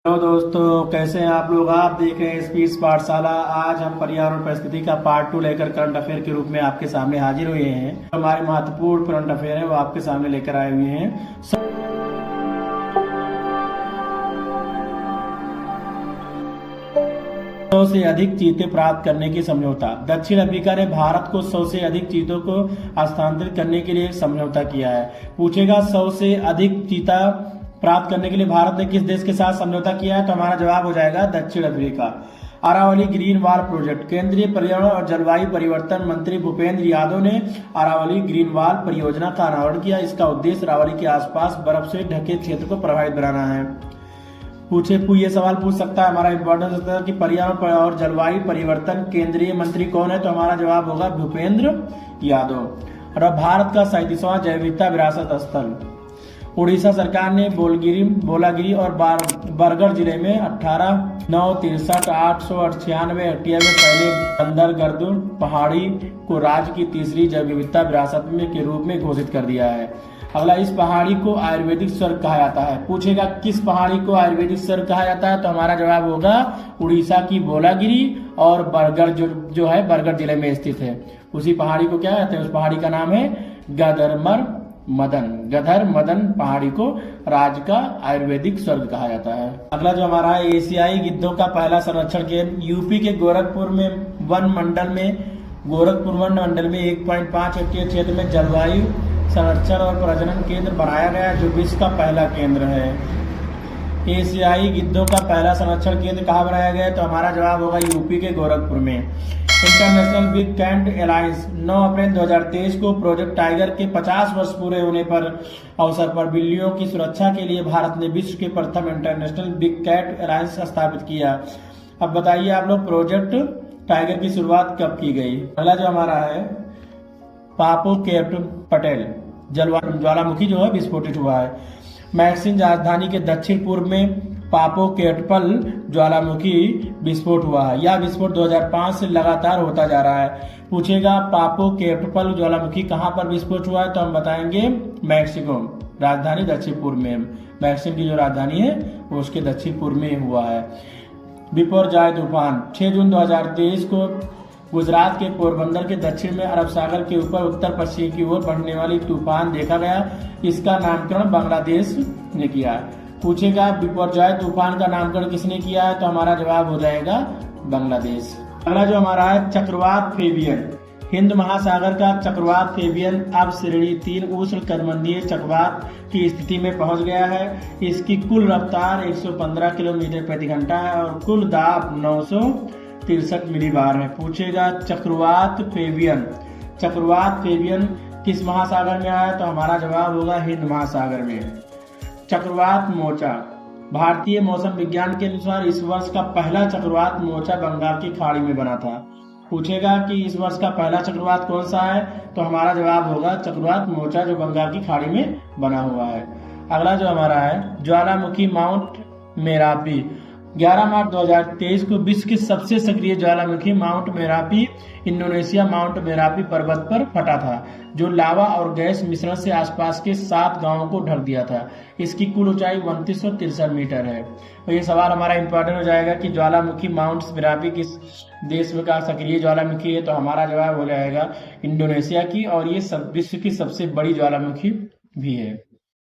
Hello दोस्तों, कैसे हैं आप लोग। आप देख रहे हैं स्पीच पाठशाला। आज हम पर्यावरण परिस्थिति का पार्ट 2 लेकर करंट अफेयर के रूप में आपके सामने हाजिर हुए हैं। हमारे महत्वपूर्ण करंट अफेयर हैं वो आपके सामने लेकर आए हुए हैं। 100 से अधिक चीते प्राप्त करने की समझौता। दक्षिण अफ्रीका ने भारत को 100 से अधिक चीतों को हस्तांतरित करने के लिए एक समझौता किया है। पूछेगा 100 से अधिक चीता प्राप्त करने के लिए भारत ने किस देश के साथ समझौता किया है, तो हमारा जवाब हो जाएगा दक्षिण Africa. Aravalli green wall project. केंद्रीय पर्यावरण और जलवायु परिवर्तन मंत्री भूपेंद्र यादव ने अरावली ग्रीन वॉल परियोजना का अनावरण किया। इसका उद्देश्य अरावली के आसपास बर्फ से ढके क्षेत्र को प्रभावित बनाना है। ये सवाल पूछ सकता है, हमारा इंपॉर्टेंस होता है कि पर्यावरण और जलवायु परिवर्तन केंद्रीय मंत्री कौन है, तो हमारा जवाब होगा भूपेंद्र यादव। और भारत का 37वां जैव विविधता विरासत स्थल। उड़ीसा सरकार ने बोलागिरी और बरगढ़ जिले में 18,963,898 हेक्टेयर में पहले बंदरगर्द पहाड़ी को राज्य की तीसरी जैव विविधता विरासत में के रूप में घोषित कर दिया है। अगला, इस पहाड़ी को आयुर्वेदिक स्वर्ग कहा जाता है। पूछेगा किस पहाड़ी को आयुर्वेदिक स्वर्ग कहा जाता है, तो हमारा जवाब होगा उड़ीसा की बोलागिरी और बरगढ़ जो है बरगढ़ जिले में स्थित है। उसी पहाड़ी को क्या कहते हैं, उस पहाड़ी का नाम है गधर मदन पहाड़ी को राज्य का आयुर्वेदिक स्वर्ग कहा जाता है। अगला जो हमारा है, एशियाई गिद्धों का पहला संरक्षण केंद्र। यूपी के गोरखपुर वन मंडल में 1.5 हेक्टेयर क्षेत्र में जलवायु संरक्षण और प्रजनन केंद्र बनाया गया, जो विश्व का पहला केंद्र है। एशियाई गिद्धों का पहला संरक्षण केंद्र कहाँ बनाया गया है, तो हमारा जवाब होगा यूपी के गोरखपुर में। International big cat alliance. 9 अप्रैल 2023 को प्रोजेक्ट टाइगर के 50 वर्ष पूरे होने पर अवसर पर बिल्लियों की सुरक्षा के लिए भारत ने विश्व के प्रथम इंटरनेशनल बिग कैट अलायंस स्थापित किया। अब बताइए आप लोग, प्रोजेक्ट टाइगर की शुरुआत कब की गई। पहला जो हमारा है, पापोकेटपटल ज्वालामुखी जो है विस्फोटित हुआ है। मैक्सिन राजधानी के दक्षिण पूर्व में पापोकेटपल ज्वालामुखी विस्फोट हुआ है। यह विस्फोट 2005 से लगातार होता जा रहा है। पूछेगा पापोकेटपल ज्वालामुखी कहां पर विस्फोट हुआ है, तो हम बताएंगे मैक्सिको राजधानी दक्षिण पूर्व में। मैक्सिन की जो राजधानी है वो उसके दक्षिण पूर्व में हुआ है। बिपरजॉय तूफान। 6 जून 2023 को गुजरात के पोरबंदर के दक्षिण में अरब सागर के ऊपर उत्तर पश्चिम की ओर बढ़ने वाली तूफान देखा गया। इसका नामकरण बांग्लादेश ने किया। पूछेगा बिपरजॉय तूफान का नामकरण किसने किया है, तो हमारा जवाब हो जाएगा बांग्लादेश। अगला जो हमारा है, चक्रवात फेबियन। हिंद महासागर का चक्रवात फेबियन अब श्रेणी 3 उष्णकटिबंधीय चक्रवात की स्थिति में पहुंच गया है। इसकी कुल रफ्तार 115 किलोमीटर प्रति घंटा है और कुल दाब 963 मिलीबार है। पूछेगा चक्रवात फेबियन किस महासागर में आया, तो हमारा जवाब होगा हिंद महासागर में। चक्रवात मोचा। भारतीय मौसम विज्ञान के अनुसार इस वर्ष का पहला चक्रवात मोचा बंगाल की खाड़ी में बना था। पूछेगा कि इस वर्ष का पहला चक्रवात कौन सा है, तो हमारा जवाब होगा चक्रवात मोचा जो बंगाल की खाड़ी में बना हुआ है। अगला जो हमारा है, ज्वालामुखी माउंट मेरापी। 11 मार्च 2023 को विश्व की सबसे सक्रिय ज्वालामुखी mount Merapi Indonesia mount Merapi पर्वत पर फटा था, जो लावा और गैस मिश्रण से आसपास के 7 गांवों को ढक दिया था। इसकी कुल ऊंचाई 2963 मीटर है। और ये सवाल हमारा इंपॉर्टेंट हो जाएगा कि ज्वालामुखी माउंट मेरापी किस देश में का सक्रिय ज्वालामुखी है, तो हमारा जवाब हो जाएगा इंडोनेशिया की, और ये विश्व की सबसे बड़ी ज्वालामुखी भी है।